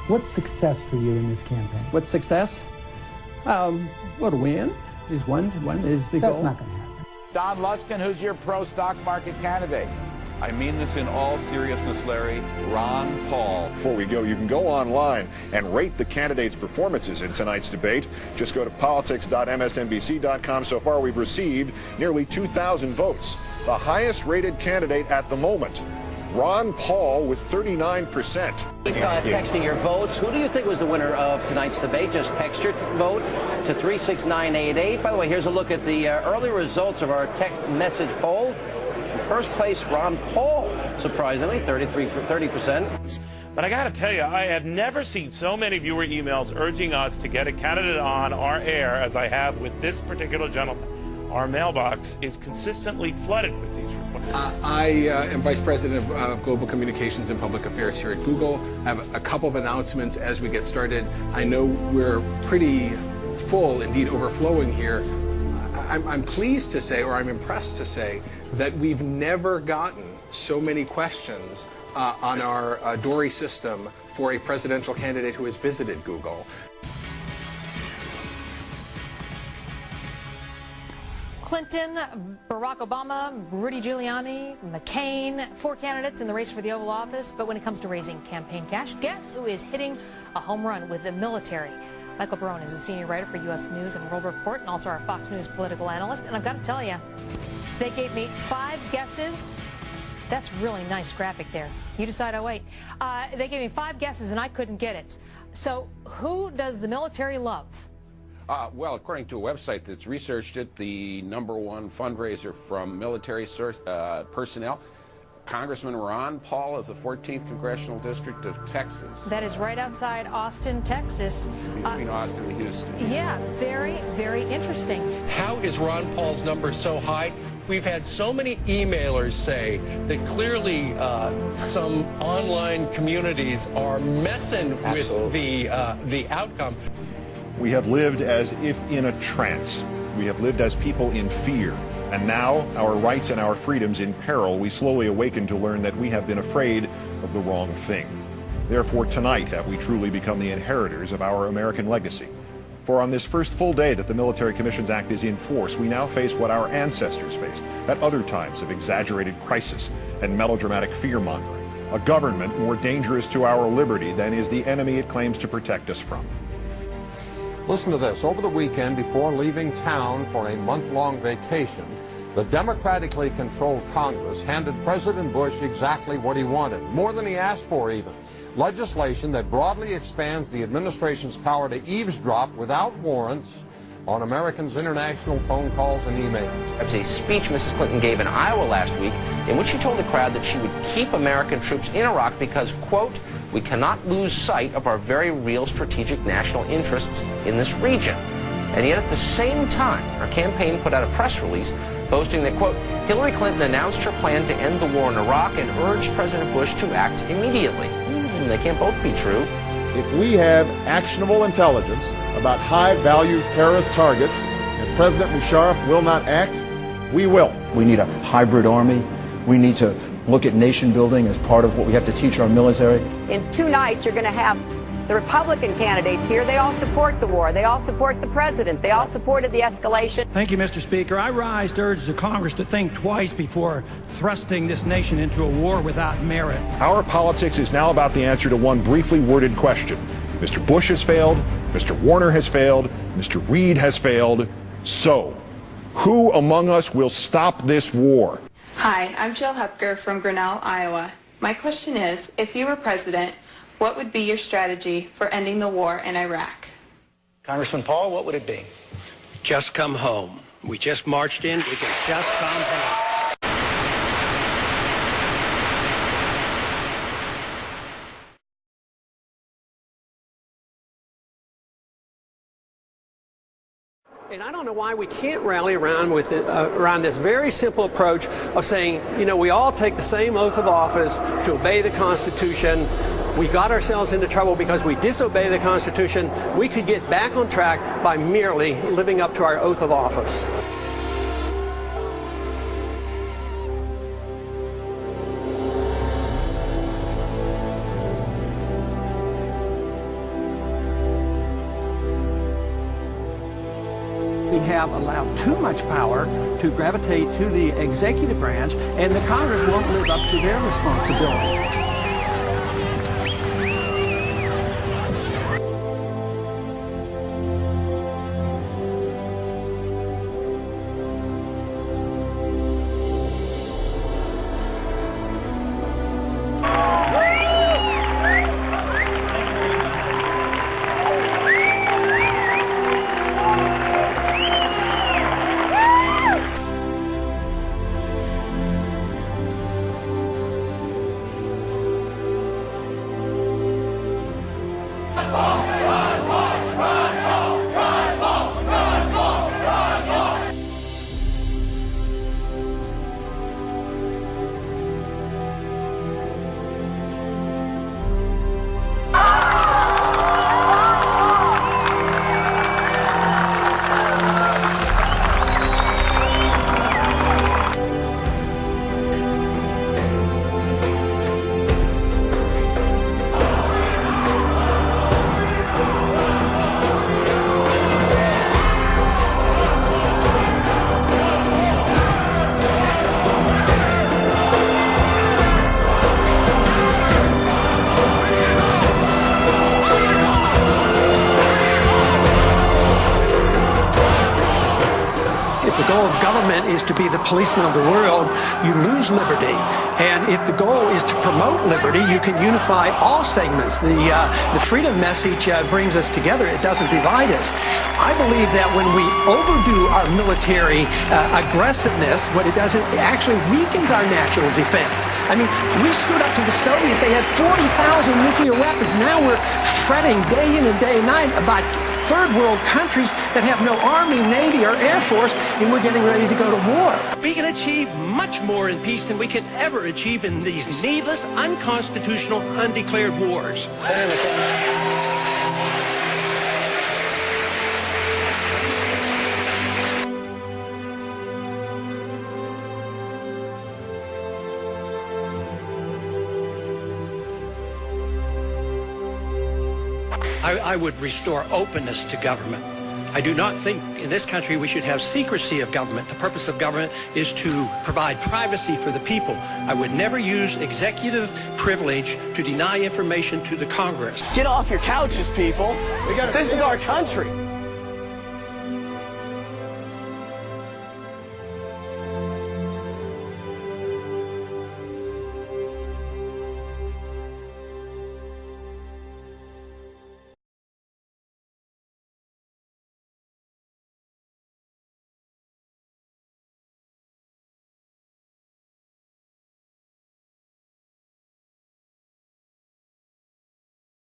What's success for you in this campaign? What's success? Well, to win is one is the goal. That's not going to happen. Don Luskin, who's your pro-stock market candidate? I mean this in all seriousness, Larry. Ron Paul. Before we go, you can go online and rate the candidates' performances in tonight's debate. Just go to politics.msnbc.com. So far, we've received nearly 2,000 votes. The highest rated candidate at the moment, Ron Paul, with 39%. Texting your votes. Who do you think was the winner of tonight's debate? Just text your vote to 36988. By the way, here's a look at the early results of our text message poll. In first place, Ron Paul, surprisingly, 30%. But I got to tell you, I have never seen so many viewer emails urging us to get a candidate on our air as I have with this particular gentleman. Our mailbox is consistently flooded with these requests. I am Vice President of Global Communications and Public Affairs here at Google. I have a couple of announcements as we get started. I know we're pretty full, indeed overflowing here. I'm pleased to say, or I'm impressed to say, that we've never gotten so many questions on our Dory system for a presidential candidate who has visited Google. Clinton, Barack Obama, Rudy Giuliani, McCain, 4 candidates in the race for the Oval Office. But when it comes to raising campaign cash, guess who is hitting a home run with the military? Michael Barone is a senior writer for U.S. News and World Report and also our Fox News political analyst. And I've got to tell you, they gave me 5 guesses. That's really nice graphic there. You decide, oh, wait. They gave me 5 guesses and I couldn't get it. So who does the military love? Well, according to a website that's researched it, the #1 fundraiser from military personnel, Congressman Ron Paul of the 14th Congressional District of Texas. That is right outside Austin, Texas. Between Austin and Houston. Yeah, very, very interesting. How is Ron Paul's number so high? We've had so many emailers say that clearly some online communities are messing with the outcome. We have lived as if in a trance. We have lived as people in fear. And now, our rights and our freedoms in peril, we slowly awaken to learn that we have been afraid of the wrong thing. Therefore, tonight have we truly become the inheritors of our American legacy. For on this first full day that the Military Commissions Act is in force, we now face what our ancestors faced at other times of exaggerated crisis and melodramatic fear-mongering, a government more dangerous to our liberty than is the enemy it claims to protect us from. Listen to this. Over the weekend, before leaving town for a month-long vacation, the democratically controlled Congress handed President Bush exactly what he wanted, more than he asked for even. Legislation that broadly expands the administration's power to eavesdrop without warrants on Americans' international phone calls and emails. It was a speech Mrs. Clinton gave in Iowa last week in which she told the crowd that she would keep American troops in Iraq because, quote, we cannot lose sight of our very real strategic national interests in this region. And yet at the same time, her campaign put out a press release boasting that, quote, Hillary Clinton announced her plan to end the war in Iraq and urged President Bush to act immediately. They can't both be true. If we have actionable intelligence about high-value terrorist targets and President Musharraf will not act, we will. We need a hybrid army. We need to look at nation building as part of what we have to teach our military. In 2 nights, you're going to have the Republican candidates here. They all support the war. They all support the president. They all supported the escalation. Thank you, Mr. Speaker. I rise to urge the Congress to think twice before thrusting this nation into a war without merit. Our politics is now about the answer to one briefly worded question. Mr. Bush has failed, Mr. Warner has failed, Mr. Reid has failed. So, who among us will stop this war? Hi, I'm Jill Hepker from Grinnell, Iowa. My question is, if you were president, what would be your strategy for ending the war in Iraq? Congressman Paul, what would it be? Just come home. We just marched in. We can just come home. And I don't know why we can't rally around with around this very simple approach of saying, you know, we all take the same oath of office to obey the Constitution. We got ourselves into trouble because we disobey the Constitution. We could get back on track by merely living up to our oath of office. have allowed too much power to gravitate to the executive branch, and the Congress won't live up to their responsibility. If the goal of government is to be the policeman of the world, you lose liberty. And if the goal is to promote liberty, you can unify all segments. The freedom message brings us together. It doesn't divide us. I believe that when we overdo our military aggressiveness, what it does, it actually weakens our natural defense. I mean, we stood up to the Soviets. They had 40,000 nuclear weapons. Now we're fretting day in and day night about third world countries that have no army, navy, or air force, and we're getting ready to go to war. We can achieve much more in peace than we could ever achieve in these needless, unconstitutional, undeclared wars. I would restore openness to government. I do not think in this country we should have secrecy of government. The purpose of government is to provide privacy for the people. I would never use executive privilege to deny information to the Congress. Get off your couches, people. This is our country.